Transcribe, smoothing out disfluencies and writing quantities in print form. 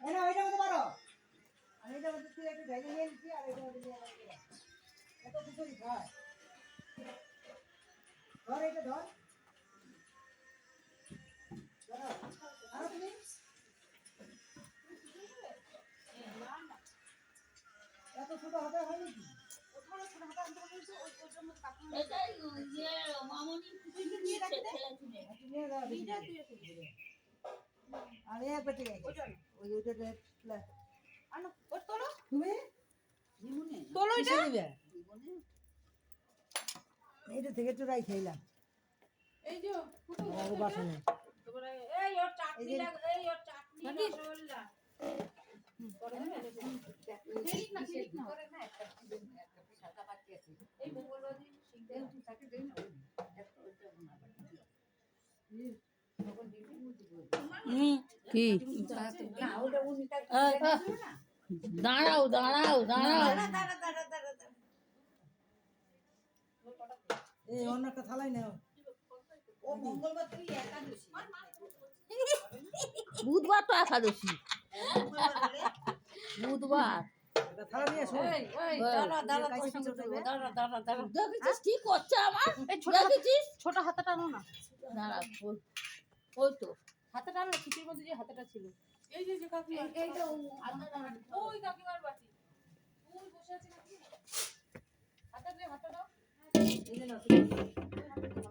এনা ওইটা মধ্যে মারো আমি এটা মধ্যে তুই একটু ভেঙে নিয়ে নিচ্ছি আর এটা মধ্যে নিয়ে আসছি এত কিছু খায় ধর এটা ধর আর তুমি এত ছোট হাতে হয় নাকি এটাই ইয়ে মামনি নিয়ে রাখতে নিয়ে দাও আমি একবার ঠিক আছে ওই ওইটা আনো ওর তোলো তুমি জীবনে তোলো এটা জীবনে এইটা থেকে তো রাই খাইলাম এই যে ও বাসনে তোমরা এই ওর চাটনি লাগ এই ওর চাটনি রসগোল্লা করে না ঠিক না করে না একটা সাদা বাকি আছে এই মঙ্গলবার দিন শিখতে তুই তাকে দেই না একটা ওইটা বানাবা কি না ওটা উনি তাকে না দাঁড়াও দাঁড়াও দাঁড়াও এই অন্য একটা থালাই নাও ও মঙ্গলবার তুই একাদশী বুধবার তো একাদশী বুধবার একটা থালা নিয়ে এসো এই দাঁড়া দাঁড়া তোর সঙ্গে দাঁড়া দাঁড়া দাঁড়া দেখেছিস কি করছে আমার এই দেখেছিস ছোট হাতাটা আনো না দাঁড়া ওই তো হাতাটা আনো খিচুড়ির মধ্যে যে হাতাটা ছিল এই যে কাকিমা এইটা ওই কাকিমার বাটি ওই বসে আছে কাকিমা হাতা দাও এই যে নাও